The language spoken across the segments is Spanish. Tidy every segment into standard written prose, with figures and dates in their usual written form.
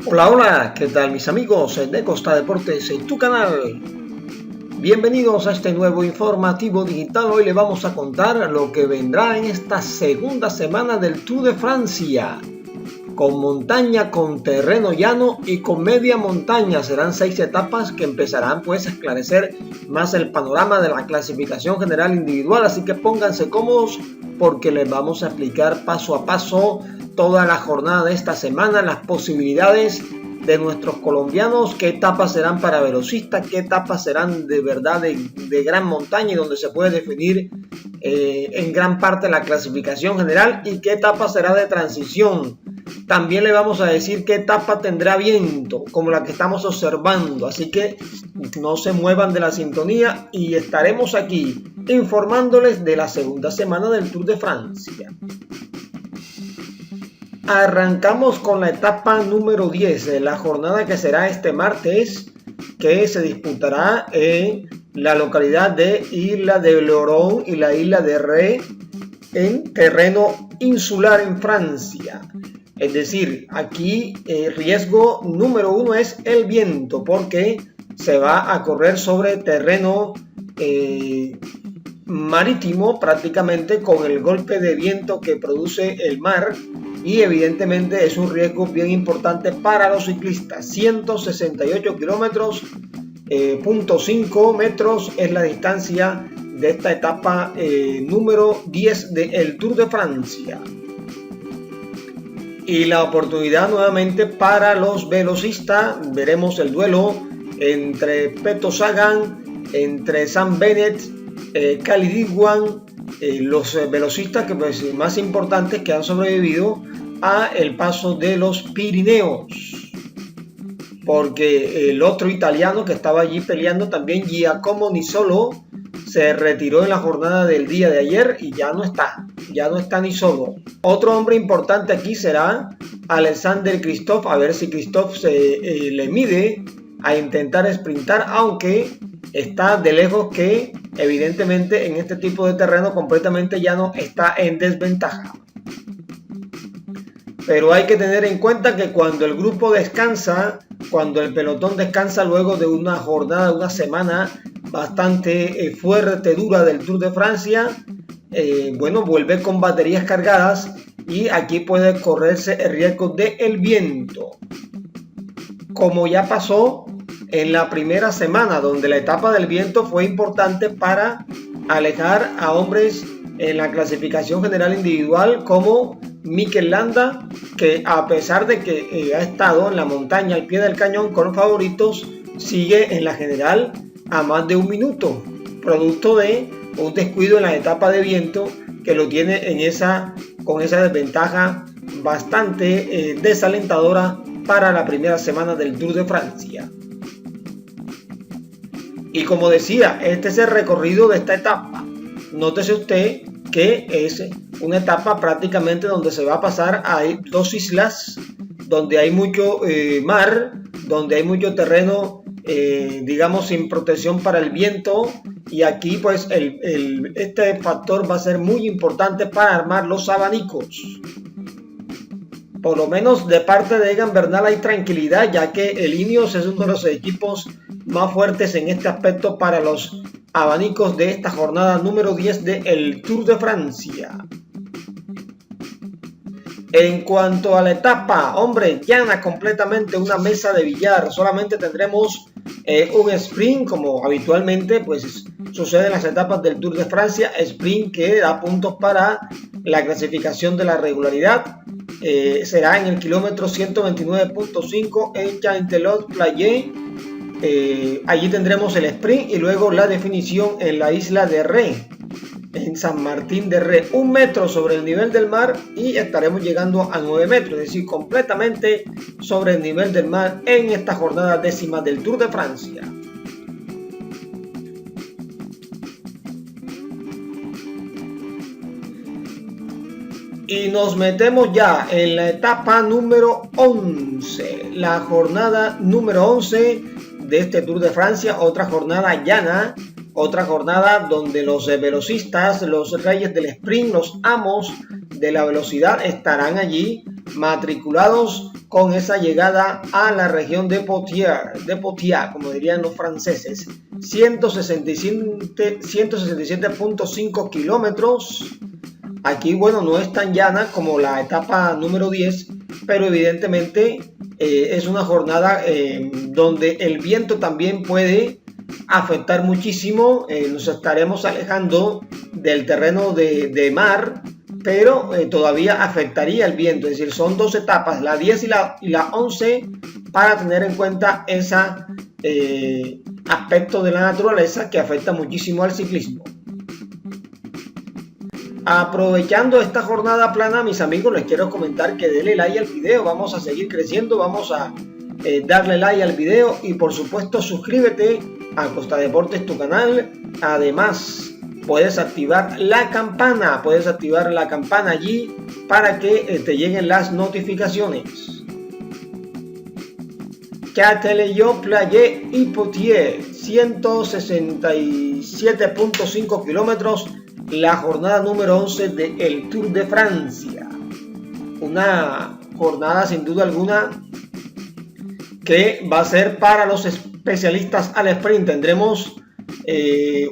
Hola, hola, ¿qué tal mis amigos de Costa Deportes en tu canal? Bienvenidos a este nuevo informativo digital. Hoy les vamos a contar lo que vendrá en esta segunda semana del Tour de Francia. Con montaña, con terreno llano y con media montaña. Serán 6 etapas que empezarán pues a esclarecer más el panorama de la clasificación general individual. Así que pónganse cómodos porque les vamos a explicar paso a paso toda la jornada de esta semana, las posibilidades de nuestros colombianos, qué etapas serán para velocistas, qué etapas serán de verdad de gran montaña y donde se puede definir en gran parte la clasificación general y qué etapa será de transición. También le vamos a decir qué etapa tendrá viento, como la que estamos observando, así que no se muevan de la sintonía y estaremos aquí informándoles de la segunda semana del Tour de Francia. Arrancamos con la etapa número 10 de la jornada que será este martes, que se disputará en la localidad de Isla de Lorón y la Isla de Ré, en terreno insular en Francia. Es decir, aquí el riesgo número 1 es el viento, porque se va a correr sobre terreno marítimo prácticamente, con el golpe de viento que produce el mar, y evidentemente es un riesgo bien importante para los ciclistas. 168 kilómetros, 0.5 metros es la distancia de esta etapa número 10 del Tour de Francia. Y la oportunidad nuevamente para los velocistas. Veremos el duelo entre Peter Sagan, entre Sam Bennett, Caleb Ewan, los velocistas que pues, más importantes que han sobrevivido a el paso de los Pirineos, porque el otro italiano que estaba allí peleando también, Giacomo Nizzolo, se retiró en la jornada del día de ayer y ya no está Nizzolo. Otro hombre importante aquí será Alexander Kristoff, a ver si Kristoff le mide a intentar sprintar, aunque está de lejos, que evidentemente en este tipo de terreno completamente llano está en desventaja. Pero hay que tener en cuenta que cuando el grupo descansa, cuando el pelotón descansa luego de una jornada, una semana bastante fuerte, dura del Tour de Francia, vuelve con baterías cargadas y aquí puede correrse el riesgo del viento. Como ya pasó en la primera semana, donde la etapa del viento fue importante para alejar a hombres en la clasificación general individual como Mikel Landa, que a pesar de que ha estado en la montaña al pie del cañón con favoritos, sigue en la general a más de un minuto, producto de un descuido en la etapa de viento que lo tiene con esa desventaja bastante desalentadora para la primera semana del Tour de Francia. Y como decía, este es el recorrido de esta etapa. Nótese usted que es una etapa prácticamente donde se va a pasar a dos islas, donde hay mucho mar, donde hay mucho terreno, digamos, sin protección para el viento. Y aquí pues este factor va a ser muy importante para armar los abanicos. Por lo menos de parte de Egan Bernal hay tranquilidad, ya que el Ineos es uno de los equipos más fuertes en este aspecto para los abanicos de esta jornada número 10 del Tour de Francia. En cuanto a la etapa, llana completamente, una mesa de billar. Solamente tendremos un sprint, como habitualmente pues sucede en las etapas del Tour de Francia, sprint que da puntos para la clasificación de la regularidad. Será en el kilómetro 129.5 en Chantelot-Plage. Allí tendremos el sprint y luego la definición en la isla de Ré, en San Martín de Ré, 1 metro sobre el nivel del mar, y estaremos llegando a 9 metros, es decir, completamente sobre el nivel del mar en esta jornada décima del Tour de Francia. Y nos metemos ya en la etapa número 11, la jornada número 11 de este Tour de Francia, otra jornada llana, otra jornada donde los velocistas, los reyes del sprint, los amos de la velocidad estarán allí matriculados con esa llegada a la región de Poitiers, como dirían los franceses. 167.5 kilómetros. Aquí, bueno, no es tan llana como la etapa número 10, pero evidentemente es una jornada donde el viento también puede afectar muchísimo. Nos estaremos alejando del terreno de mar, pero todavía afectaría el viento. Es decir, son dos etapas, la 10 y la 11, para tener en cuenta ese aspecto de la naturaleza que afecta muchísimo al ciclismo. Aprovechando esta jornada plana, mis amigos, les quiero comentar que denle like al video. Vamos a seguir creciendo, vamos a darle like al video y por supuesto suscríbete a Costa Deportes, tu canal. Además, puedes activar la campana allí para que te lleguen las notificaciones. Châtellerault-Plage y Poitiers, 167.5 kilómetros, la jornada número 11 del Tour de Francia. Una jornada sin duda alguna que va a ser para los especialistas al sprint. Tendremos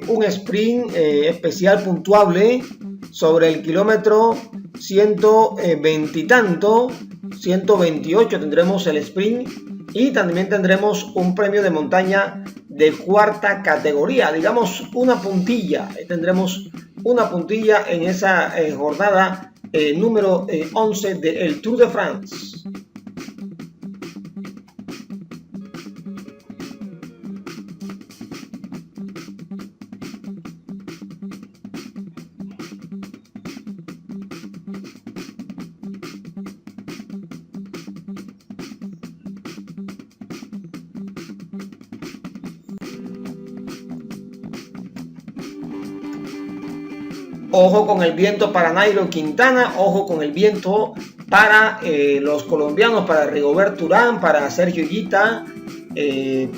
un sprint especial puntuable sobre el kilómetro 120 y tanto, 128 tendremos el sprint, y también tendremos un premio de montaña de cuarta categoría, digamos una puntilla. Tendremos una puntilla en esa jornada número 11 del Tour de France. Ojo con el viento para Nairo Quintana, ojo con el viento para los colombianos, para Rigoberto Urán, para Sergio Higuita,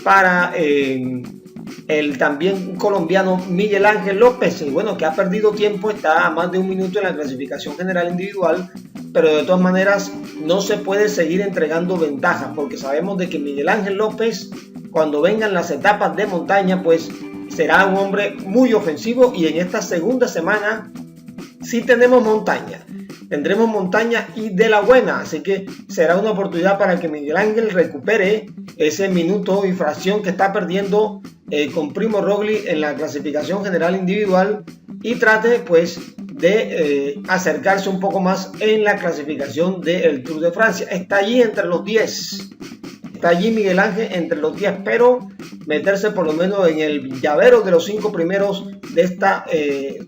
para el también colombiano Miguel Ángel López, y bueno, que ha perdido tiempo, está a más de un minuto en la clasificación general individual, pero de todas maneras no se puede seguir entregando ventajas, porque sabemos de que Miguel Ángel López, cuando vengan las etapas de montaña, pues será un hombre muy ofensivo, y en esta segunda semana sí tendremos montaña y de la buena, así que será una oportunidad para que Miguel Ángel recupere ese minuto y fracción que está perdiendo con Primo Roglic en la clasificación general individual, y trate pues de acercarse un poco más en la clasificación del Tour de Francia. Está allí entre los 10. Está allí Miguel Ángel entre los 10, pero meterse por lo menos en el llavero de los 5 primeros de esta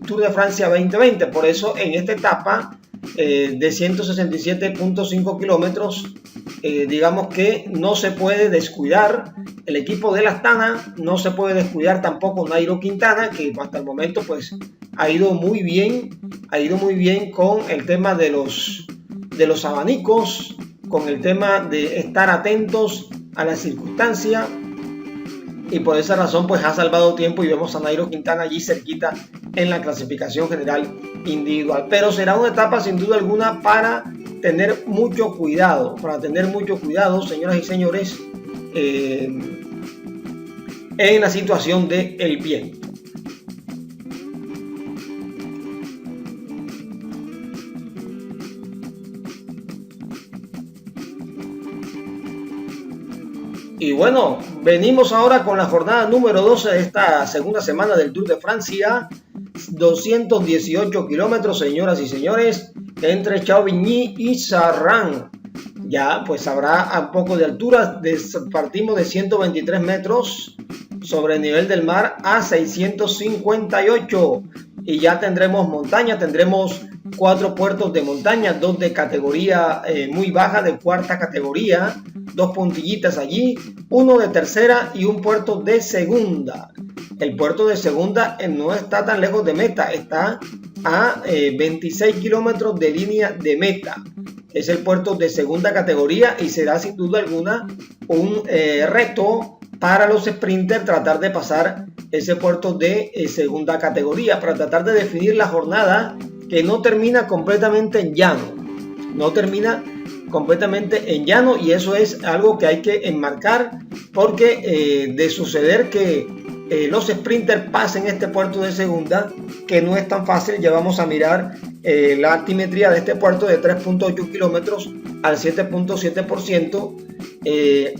Tour de Francia 2020. Por eso en esta etapa de 167.5 kilómetros, digamos que no se puede descuidar el equipo de la Astana, no se puede descuidar tampoco Nairo Quintana, que hasta el momento pues ha ido muy bien con el tema de los abanicos, con el tema de estar atentos a la circunstancia, y por esa razón pues ha salvado tiempo, y vemos a Nairo Quintana allí cerquita en la clasificación general individual. Pero será una etapa sin duda alguna para tener mucho cuidado, señoras y señores, en la situación del viento. Y bueno, venimos ahora con la jornada número 12 de esta segunda semana del Tour de Francia. 218 kilómetros, señoras y señores, entre Chauvigny y Sarran. Ya pues habrá un poco de altura, partimos de 123 metros sobre el nivel del mar a 658, y ya tendremos montaña, tendremos 4 puertos de montaña, 2 de categoría muy baja, de cuarta categoría, 2 puntillitas allí, 1 de tercera y un puerto de segunda. El puerto de segunda no está tan lejos de meta, está a 26 kilómetros de línea de meta. Es el puerto de segunda categoría, y será sin duda alguna un reto para los sprinters tratar de pasar ese puerto de segunda categoría, para tratar de definir la jornada que no termina completamente en llano. No termina completamente en llano, y eso es algo que hay que enmarcar, porque de suceder que los sprinters pasen este puerto de segunda, que no es tan fácil, ya vamos a mirar la altimetría de este puerto de 3.8 kilómetros al 7.7%.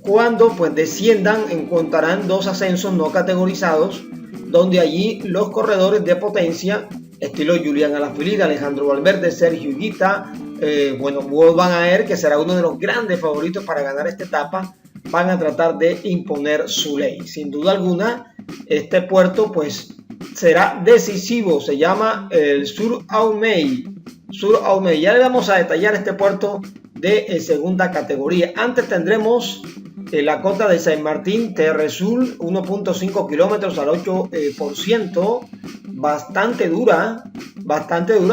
Cuando pues desciendan, encontrarán dos ascensos no categorizados, donde allí los corredores de potencia estilo Julián Alaphilippe, Alejandro Valverde, Sergio Higuita, Wout van Aert, que será uno de los grandes favoritos para ganar esta etapa, van a tratar de imponer su ley. Sin duda alguna, este puerto pues será decisivo. Se llama el Sur-Aumey. Ya le vamos a detallar este puerto de segunda categoría. Antes tendremos la cota de Saint-Martin Terre Sul, 1.5 kilómetros al 8%, bastante dura,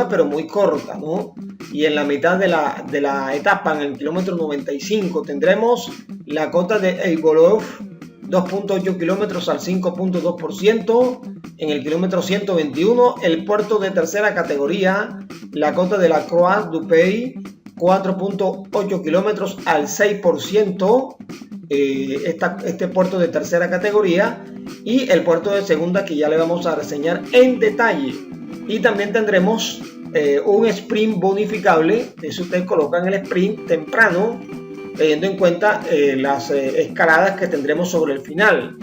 pero muy corta, ¿no? Y en la mitad de la etapa, en el kilómetro 95, tendremos la cota de Eibolov, 2.8 kilómetros al 5.2%. En el kilómetro 121, el puerto de tercera categoría, la cota de la Croix du Pays, 4.8 kilómetros al 6%. Este puerto de tercera categoría, y el puerto de segunda, que ya le vamos a reseñar en detalle. Y también tendremos un sprint bonificable. Si ustedes colocan el sprint temprano, teniendo en cuenta las escaladas que tendremos sobre el final.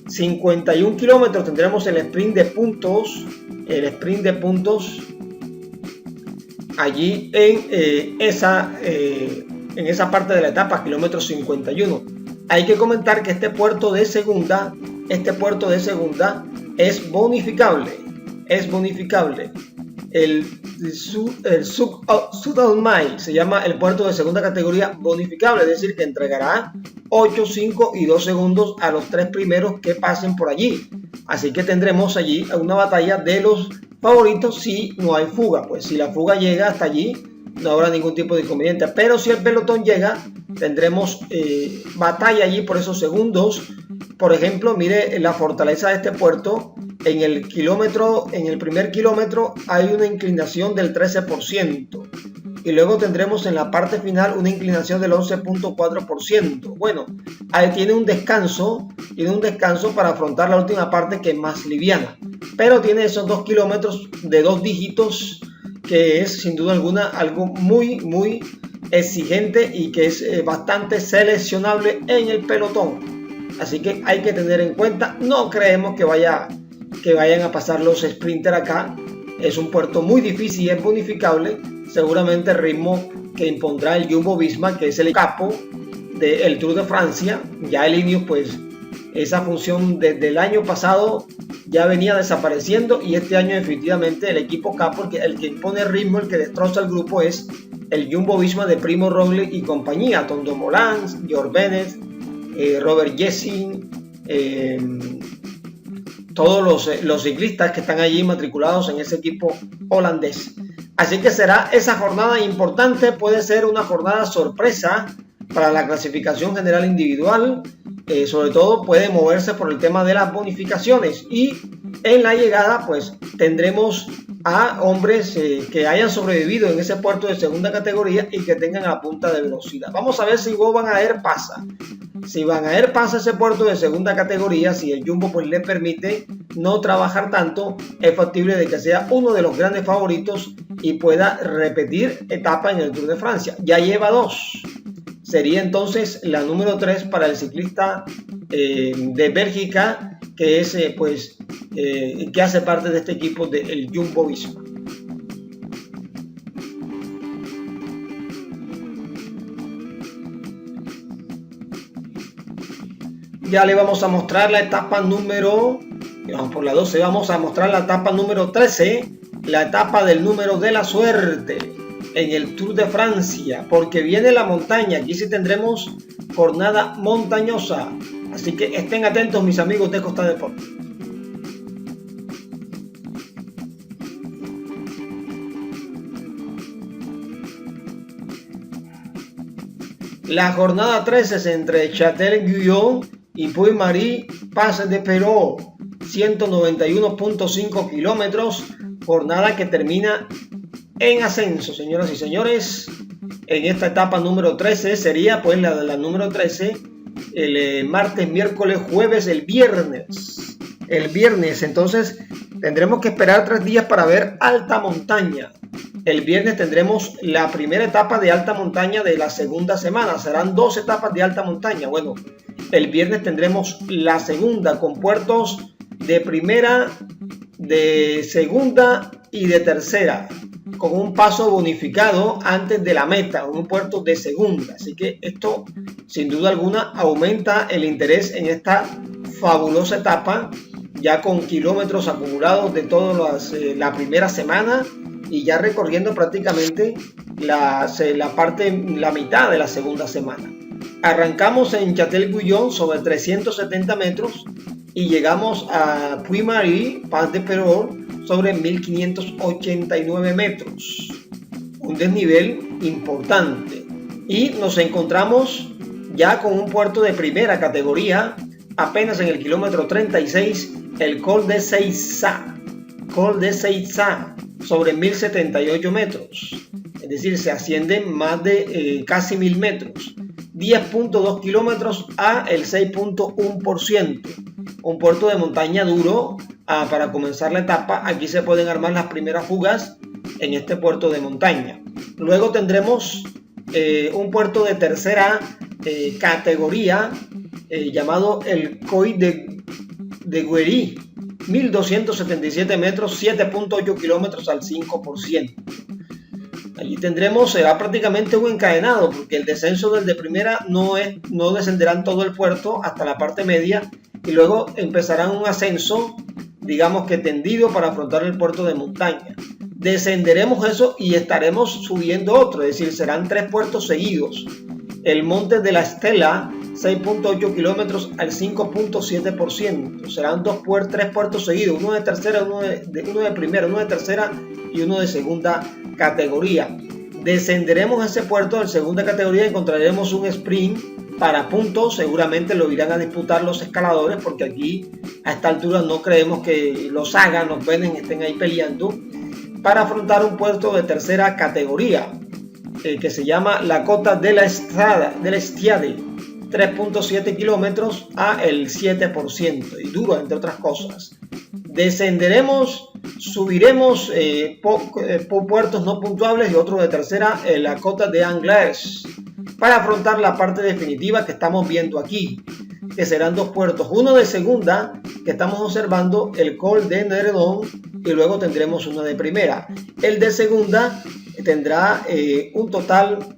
51 kilómetros tendremos el sprint de puntos. Allí en esa parte de la etapa, kilómetro 51. Hay que comentar que este puerto de segunda es bonificable. El Sud-Aumey se llama el puerto de segunda categoría bonificable, es decir, que entregará 8, 5 y 2 segundos a los 3 primeros que pasen por allí. Así que tendremos allí una batalla de los favoritos si no hay fuga. Pues si la fuga llega hasta allí, no habrá ningún tipo de inconveniente, pero si el pelotón llega, tendremos batalla allí por esos segundos. Por ejemplo, mire la fortaleza de este puerto. En el primer kilómetro hay una inclinación del 13%, y luego tendremos en la parte final una inclinación del 11.4%. Bueno, ahí tiene un descanso para afrontar la última parte, que es más liviana, pero tiene esos 2 kilómetros de 2 dígitos, que es sin duda alguna algo muy muy exigente y que es bastante seleccionable en el pelotón. Así que hay que tener en cuenta. No creemos que vayan a pasar los sprinters acá. Es un puerto muy difícil y es bonificable. Seguramente el ritmo que impondrá el Jumbo Visma, que es el capo del Tour de Francia. Ya el Ineos, pues esa función desde el año pasado ya venía desapareciendo, y este año definitivamente el equipo capo, el que impone ritmo, el que destroza el grupo, es el Jumbo Visma de Primo Roglic y compañía. Tom Dumoulin, George Bennett, Robert Gesing, todos los ciclistas que están allí matriculados en ese equipo holandés. Así que será esa jornada importante. Puede ser una jornada sorpresa para la clasificación general individual. Sobre todo puede moverse por el tema de las bonificaciones, y en la llegada pues tendremos a hombres que hayan sobrevivido en ese puerto de segunda categoría y que tengan la punta de velocidad. Vamos a ver si Wout van Aert pasa. Si Van Aert pasa ese puerto de segunda categoría, si el Jumbo pues le permite no trabajar tanto, es factible de que sea uno de los grandes favoritos y pueda repetir etapa en el Tour de Francia. Ya lleva 2. Sería entonces la número 3 para el ciclista de Bélgica, que es que hace parte de este equipo del Jumbo Visma. Ya le vamos a mostrar la etapa número, vamos por la 12, vamos a mostrar la etapa número 13, la etapa del número de la suerte en el Tour de Francia, porque viene la montaña. Aquí sí tendremos jornada montañosa, así que estén atentos, mis amigos de Costa Deportes. La jornada 13 es entre Châtel-Guyon y Puy-Marie, Passe de Perot, 191.5 kilómetros, jornada que termina en ascenso, señoras y señores. En esta etapa número 13 sería pues la número 13, el martes, miércoles, jueves, el viernes. El viernes, entonces tendremos que esperar 3 días para ver alta montaña. El viernes tendremos la primera etapa de alta montaña de la segunda semana. Serán 2 etapas de alta montaña. Bueno, el viernes tendremos la segunda con puertos de primera, de segunda y de tercera, con un paso bonificado antes de la meta, un puerto de segunda. Así que esto, sin duda alguna, aumenta el interés en esta fabulosa etapa, ya con kilómetros acumulados de toda la primera semana y ya recorriendo prácticamente la mitad de la segunda semana. Arrancamos en Châtel-Guyon sobre 370 metros y llegamos a Puy-Marie, Pas de Perol, sobre 1589 metros. Un desnivel importante. Y nos encontramos ya con un puerto de primera categoría, apenas en el kilómetro 36, el Col de Seiza. Col de Seiza, sobre 1078 metros. Es decir, se ascienden más de casi 1000 metros. 10.2 kilómetros a el 6.1%. Un puerto de montaña duro para comenzar la etapa. Aquí se pueden armar las primeras fugas en este puerto de montaña. Luego tendremos un puerto de tercera categoría llamado el Coy de Guéry, 1277 metros, 7.8 kilómetros al 5%. Allí será prácticamente un encadenado, porque el descenso del de primera no descenderán todo el puerto hasta la parte media y luego empezarán un ascenso, digamos que tendido, para afrontar el puerto de montaña. Descenderemos eso y estaremos subiendo otro, es decir, serán 3 puertos seguidos. El Monte de la Estela, 6.8 kilómetros al 5.7%. Serán 3 puertos seguidos, uno de tercera, uno de primera, uno de tercera y uno de segunda categoría. Descenderemos ese puerto de segunda categoría y encontraremos un sprint para puntos. Seguramente lo irán a disputar los escaladores, porque aquí a esta altura no creemos que los Sagan, los Benen estén ahí peleando, para afrontar un puerto de tercera categoría que se llama la Cota de la Estiade, 3.7 kilómetros a el 7% y duro, entre otras cosas. Descenderemos, subiremos puertos no puntuables y otro de tercera, la Cota de Angers, para afrontar la parte definitiva que estamos viendo aquí, que serán 2 puertos, uno de segunda que estamos observando, el Col de Néredon, y luego tendremos uno de primera. El de segunda tendrá un total,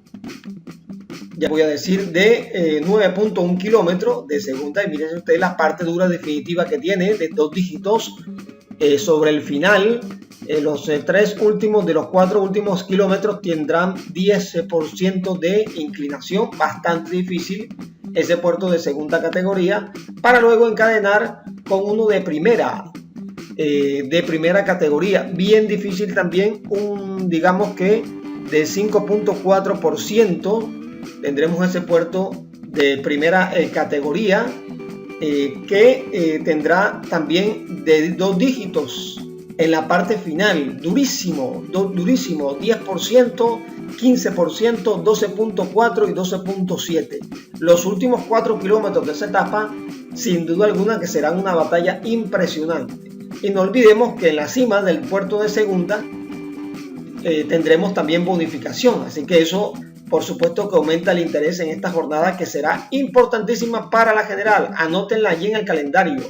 ya voy a decir, de 9.1 kilómetros de segunda, y miren ustedes la parte dura definitiva que tiene, de 2 dígitos sobre el final. Los 3 últimos de los 4 últimos kilómetros tendrán 10% de inclinación, bastante difícil ese puerto de segunda categoría, para luego encadenar con uno de primera categoría, bien difícil también, digamos que de 5.4%. Tendremos ese puerto de primera categoría que tendrá también de 2 dígitos en la parte final, durísimo, 10%, 15%, 12.4 y 12.7. Los últimos 4 kilómetros de esa etapa, sin duda alguna que serán una batalla impresionante. Y no olvidemos que en la cima del puerto de segunda tendremos también bonificación, así que eso por supuesto que aumenta el interés en esta jornada, que será importantísima para la general. Anótenla allí en el calendario.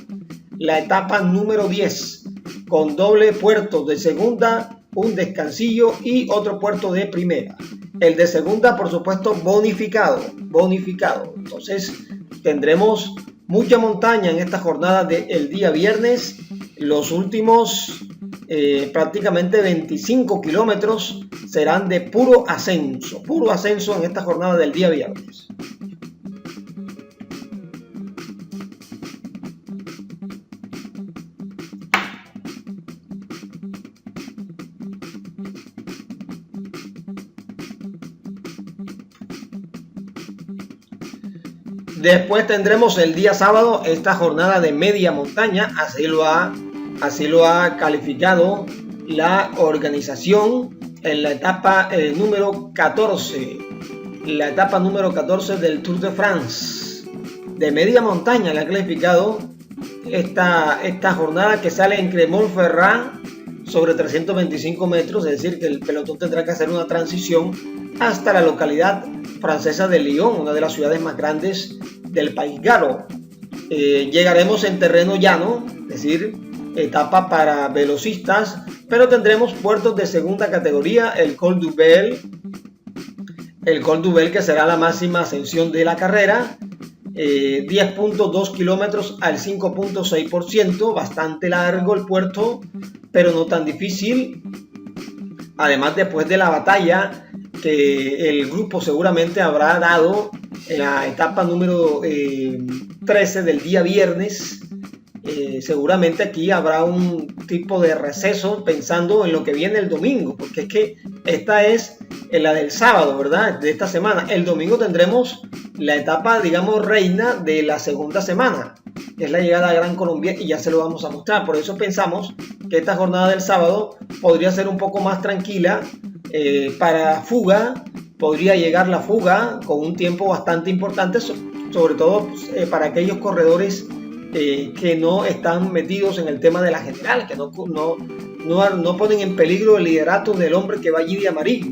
La etapa número 10, con doble puerto de segunda, un descansillo y otro puerto de primera. El de segunda, por supuesto, bonificado. Entonces tendremos mucha montaña en esta jornada del día viernes. Los últimos prácticamente 25 kilómetros serán de puro ascenso en esta jornada del día viernes. Después tendremos el día sábado esta jornada de media montaña, así lo ha calificado la organización en la etapa número 14, la etapa número 14 del Tour de France. De media montaña le ha clasificado esta jornada, que sale en Clermont-Ferrand sobre 325 metros, es decir que el pelotón tendrá que hacer una transición hasta la localidad francesa de Lyon, una de las ciudades más grandes del país galo. Llegaremos en terreno llano, es decir, etapa para velocistas, pero tendremos puertos de segunda categoría, el Col du Bel, que será la máxima ascensión de la carrera, 10.2 kilómetros al 5.6%, bastante largo el puerto, pero no tan difícil. Además, después de la batalla que el grupo seguramente habrá dado en la etapa número 13 del día viernes, seguramente aquí habrá un tipo de receso pensando en lo que viene el domingo, porque es que esta es la del sábado, ¿verdad? De esta semana. El domingo tendremos la etapa, digamos, reina de la segunda semana, que es la llegada a Gran Colombia, y ya se lo vamos a mostrar. Por eso pensamos que esta jornada del sábado podría ser un poco más tranquila para fuga. Podría llegar la fuga con un tiempo bastante importante, sobre todo para aquellos corredores que no están metidos en el tema de la general, que no ponen en peligro el liderato del hombre que va allí de amarillo.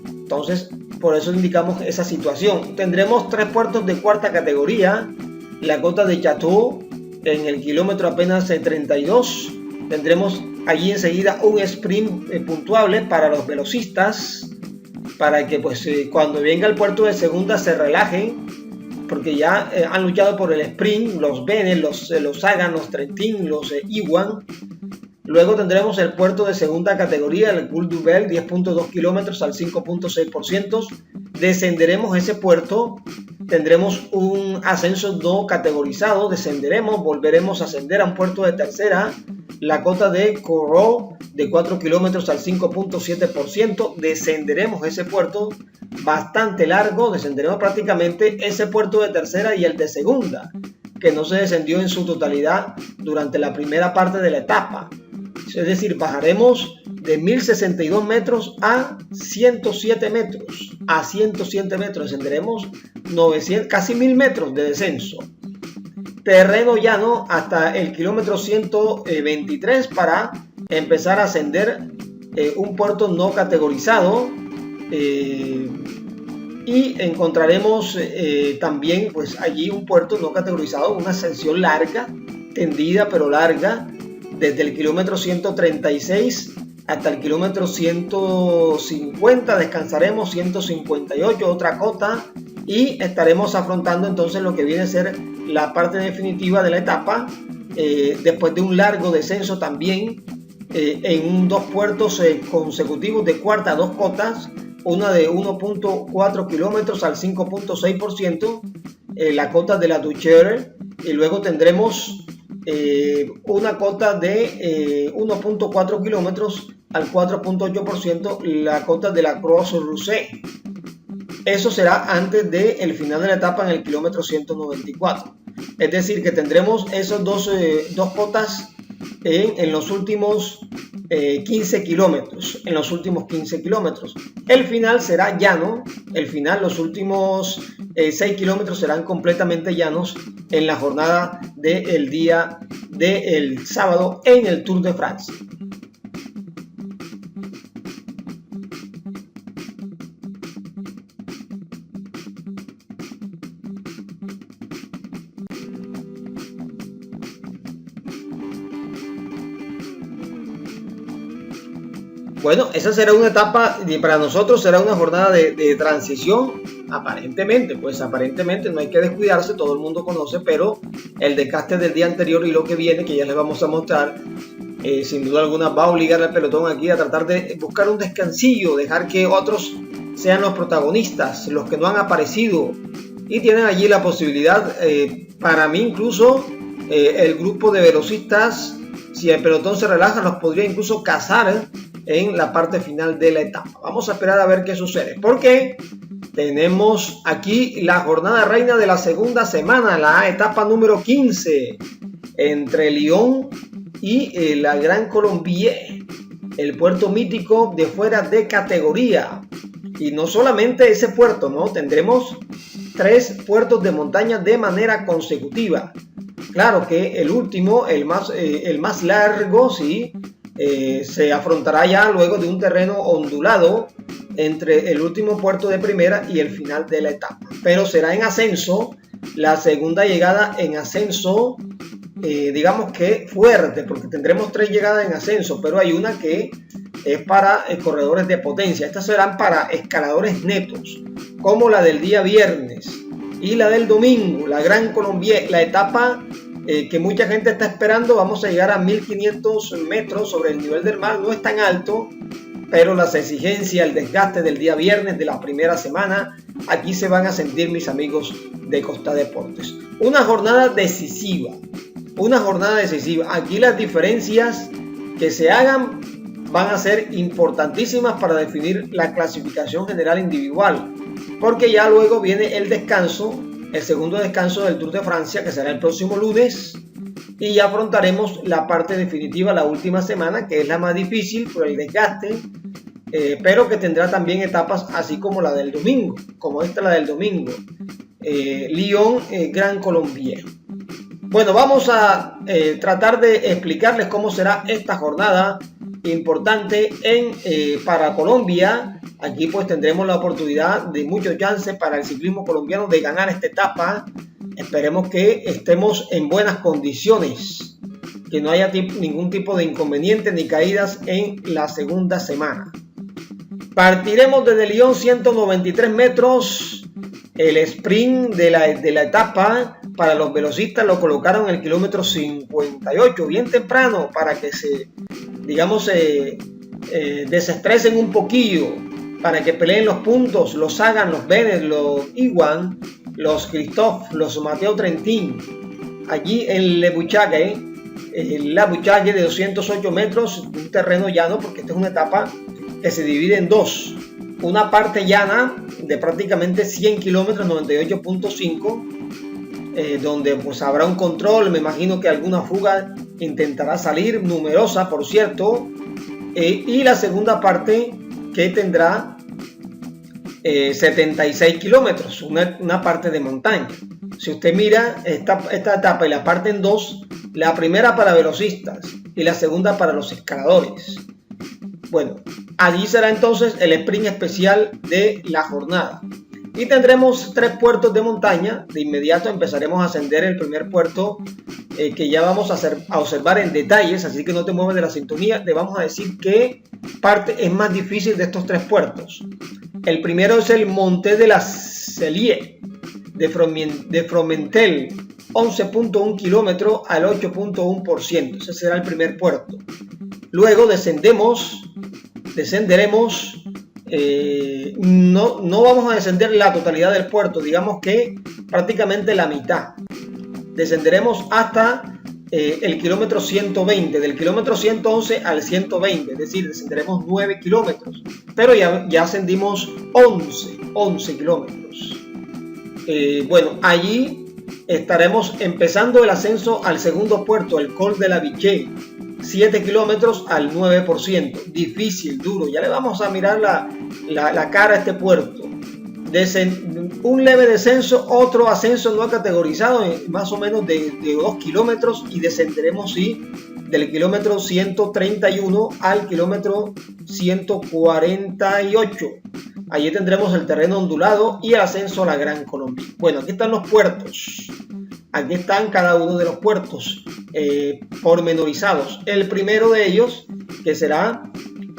Entonces, por eso indicamos esa situación. Tendremos 3 puertos de cuarta categoría, la cota de Chateau en el kilómetro apenas 32. Tendremos allí enseguida un sprint puntuable para los velocistas, para que pues cuando venga el puerto de segunda se relajen, porque ya han luchado por el sprint, los Bene, los Sagan, los Trentin, los Iwan. Luego tendremos el puerto de segunda categoría, el Col du Bel, 10.2 kilómetros al 5.6%. Descenderemos ese puerto, tendremos un ascenso no categorizado, descenderemos, volveremos a ascender a un puerto de tercera, la cota de Corot, de 4 kilómetros al 5.7%. Descenderemos ese puerto bastante largo, descenderemos prácticamente ese puerto de tercera y el de segunda, que no se descendió en su totalidad durante la primera parte de la etapa. Es decir, bajaremos de 1062 metros a 107 metros. A 107 metros descenderemos 900, casi 1000 metros de descenso. Terreno llano hasta el kilómetro 123 para empezar a ascender un puerto no categorizado. Y encontraremos también pues allí un puerto no categorizado, una ascensión larga, tendida pero larga, desde el kilómetro 136 hasta el kilómetro 150, descansaremos 158, otra cota, y estaremos afrontando entonces lo que viene a ser la parte definitiva de la etapa, después de un largo descenso también, en 2 puertos consecutivos de cuarta, 2 cotas, una de 1.4 kilómetros al 5.6%, la cota de la Duchère, y luego tendremos una cota de 1.4 kilómetros al 4.8%, la cota de la Croix-Roussel. Eso será antes del final de la etapa en el kilómetro 194. Es decir, que tendremos esos dos cotas en los últimos 15 kilómetros. En los últimos 15 kilómetros. El final será llano. El final, los últimos 6 kilómetros serán completamente llanos en la jornada del día del sábado en el Tour de France. Bueno, esa será una etapa, y para nosotros será una jornada de transición, aparentemente, no hay que descuidarse, todo el mundo conoce, pero el desgaste del día anterior y lo que viene, que ya les vamos a mostrar, sin duda alguna va a obligar al pelotón aquí a tratar de buscar un descansillo, dejar que otros sean los protagonistas, los que no han aparecido, y tienen allí la posibilidad, para mí incluso, el grupo de velocistas, si el pelotón se relaja, los podría incluso cazar en la parte final de la etapa. Vamos a esperar a ver qué sucede, porque tenemos aquí la jornada reina de la segunda semana, la etapa número 15, entre Lyon y la Gran Colombie. el puerto mítico de fuera de categoría. Y no solamente ese puerto, ¿no? Tendremos 3 puertos de montaña de manera consecutiva. Claro que el último, el más largo, sí, se afrontará ya luego de un terreno ondulado entre el último puerto de primera y el final de la etapa. Pero será en ascenso, la segunda llegada en ascenso, digamos que fuerte, porque tendremos 3 llegadas en ascenso, pero hay una que es para corredores de potencia. Estas serán para escaladores netos, como la del día viernes y la del domingo, la Gran Colombia, la etapa que mucha gente está esperando. Vamos a llegar a 1500 metros sobre el nivel del mar. No es tan alto, pero las exigencias, el desgaste del día viernes de la primera semana, aquí se van a sentir, mis amigos de Costa Deportes. Una jornada decisiva. Aquí las diferencias que se hagan van a ser importantísimas para definir la clasificación general individual, porque ya luego viene el descanso, el segundo descanso del Tour de Francia, que será el próximo lunes, y ya afrontaremos la parte definitiva la última semana, que es la más difícil por el desgaste, pero que tendrá también etapas así como la del domingo, como esta la del domingo, Lyon, Gran Colombia. Bueno, vamos a tratar de explicarles cómo será esta jornada importante para Colombia. Aquí pues tendremos la oportunidad de muchos chances para el ciclismo colombiano de ganar esta etapa. Esperemos que estemos en buenas condiciones, que no haya ningún tipo de inconveniente ni caídas en la segunda semana. Partiremos desde Lyon, 193 metros. El sprint de la etapa para los velocistas lo colocaron en el kilómetro 58, bien temprano, para que se desestresen un poquillo, para que peleen los puntos, los Sagan, los Bennett, los Iwan, los Christophe, los Matteo Trentin. Allí en Le Bouchague, de 208 metros, un terreno llano, porque esta es una etapa que se divide en dos. Una parte llana de prácticamente 100 kilómetros, 98.5, donde pues habrá un control. Me imagino que alguna fuga intentará salir, numerosa por cierto, y la segunda parte que tendrá 76 kilómetros, una parte de montaña. Si usted mira esta etapa y la parte en dos, la primera para velocistas y la segunda para los escaladores. Bueno, allí será entonces el sprint especial de la jornada. Y tendremos 3 puertos de montaña. De inmediato empezaremos a ascender el primer puerto, que ya vamos a observar en detalles, así que no te mueves de la sintonía. Te vamos a decir qué parte es más difícil de estos 3 puertos. El primero es el Monte de la Cellier de Fromentel, 11.1 kilómetros al 8.1%. Ese será el primer puerto. Luego descenderemos, no vamos a descender la totalidad del puerto, digamos que prácticamente la mitad. Descenderemos hasta el kilómetro 120, del kilómetro 111 al 120, es decir, descenderemos 9 kilómetros, pero ya ascendimos 11 kilómetros. Bueno, allí estaremos empezando el ascenso al segundo puerto, el Col de la Viché, 7 kilómetros al 9%, difícil, duro. Ya le vamos a mirar la cara a este puerto. Un leve descenso, otro ascenso no categorizado, más o menos de 2 kilómetros, y descenderemos del kilómetro 131 al kilómetro 148. Allí tendremos el terreno ondulado y el ascenso a la Gran Colombia. Bueno, aquí están los puertos. Aquí están cada uno de los puertos pormenorizados. El primero de ellos, que será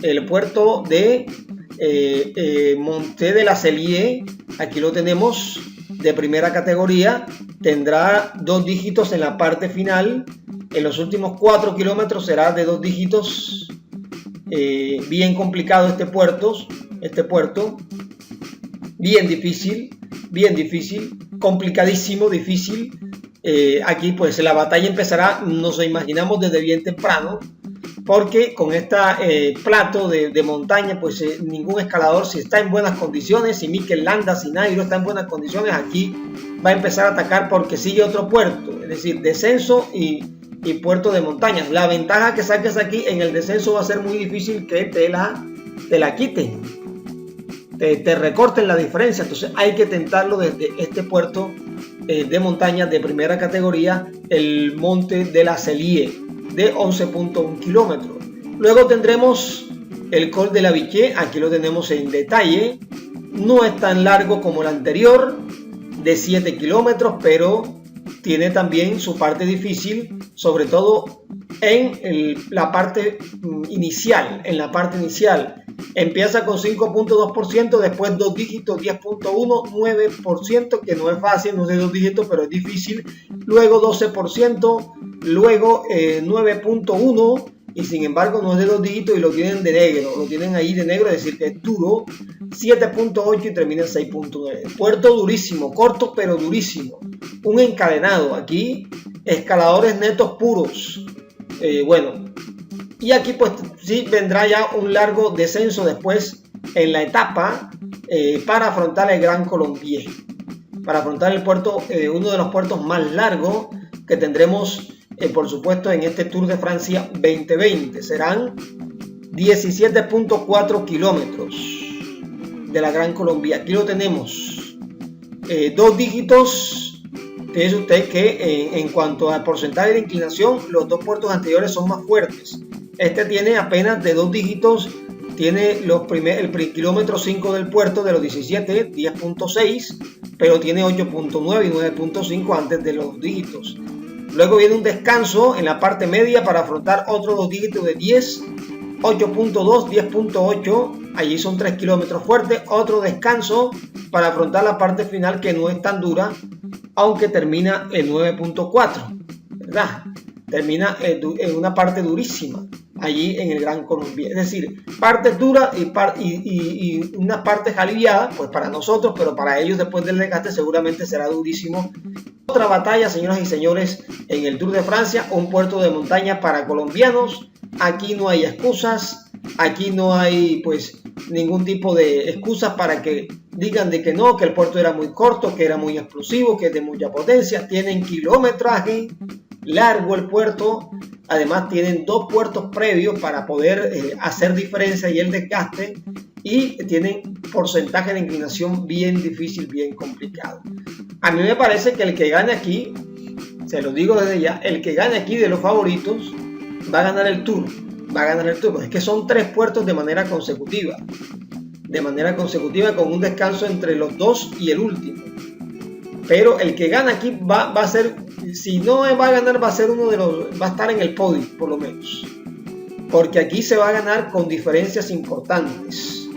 el puerto de Monte de la Cellier, aquí lo tenemos, de primera categoría. Tendrá 2 dígitos en la parte final. En los últimos 4 kilómetros será de 2 dígitos. Bien complicado este puerto, bien difícil, complicadísimo, difícil. Aquí pues la batalla empezará, nos imaginamos, desde bien temprano, porque con este plato de montaña, pues ningún escalador, si está en buenas condiciones, si Mikel Landa, si Nairo está en buenas condiciones, aquí va a empezar a atacar, porque sigue otro puerto, es decir, descenso y y puerto de montañas. La ventaja que saques aquí en el descenso va a ser muy difícil que te la quiten, te recorten la diferencia. Entonces hay que tentarlo desde este puerto de montañas de primera categoría, el Monte de la Celie, de 11.1 kilómetros. Luego tendremos el Col de la Viché, aquí lo tenemos en detalle. No es tan largo como el anterior, de 7 kilómetros, pero tiene también su parte difícil, sobre todo en la parte inicial. Empieza con 5.2%, después 2 dígitos, 10.1%, 9%, que no es fácil, no es de 2 dígitos, pero es difícil. Luego 12%, luego 9.1%, y sin embargo no es de 2 dígitos y lo tienen de negro, lo tienen ahí de negro, es decir que es duro. 7.8 y termina en 6.9. Puerto durísimo, corto pero durísimo. Un encadenado, aquí escaladores netos puros. Y aquí pues sí vendrá ya un largo descenso después en la etapa para afrontar el Gran Colombier, para afrontar el puerto, uno de los puertos más largos que tendremos por supuesto en este Tour de Francia 2020. Serán 17.4 kilómetros de la Gran Colombia. Aquí lo tenemos, 2 dígitos. Fíjese usted que en cuanto al porcentaje de inclinación, los dos puertos anteriores son más fuertes. Este tiene apenas de 2 dígitos, tiene el kilómetro 5 del puerto de los 17, 10.6, pero tiene 8.9 y 9.5 antes de los dígitos. Luego viene un descanso en la parte media para afrontar otros 2 dígitos de 10, 8.2, 10.8, allí son 3 kilómetros fuertes. Otro descanso para afrontar la parte final, que no es tan dura, aunque termina en 9.4, ¿verdad? Termina en una parte durísima allí en el Gran Colombier. Es decir, partes duras y unas partes aliviadas, pues para nosotros, pero para ellos después del desgaste seguramente será durísimo. Otra batalla, señoras y señores, en el Tour de Francia, un puerto de montaña para colombianos. Aquí no hay excusas, aquí no hay pues ningún tipo de excusas para que digan de que no, que el puerto era muy corto, que era muy explosivo, que es de mucha potencia. Tienen kilometraje largo el puerto, además tienen 2 puertos previos para poder hacer diferencia y el desgaste, y tienen porcentaje de inclinación bien difícil, bien complicado. A mí me parece que el que gane aquí, se lo digo desde ya, el que gane aquí de los favoritos va a ganar el Tour, pues es que son 3 puertos de manera consecutiva con un descanso entre los 2 y el último. Pero el que gana aquí va a ser, si no va a ganar, va a ser va a estar en el podio por lo menos, porque aquí se va a ganar con diferencias importantes.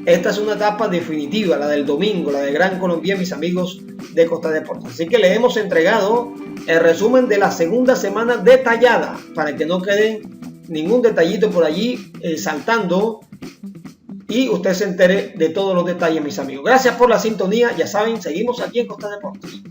Esta es una etapa definitiva, la del domingo, la de Gran Colombier, mis amigos de Costa Deportes. Así que le hemos entregado el resumen de la segunda semana detallada, para que no quede ningún detallito por allí saltando, y usted se entere de todos los detalles, mis amigos. Gracias por la sintonía. Ya saben, seguimos aquí en Costa Deportes.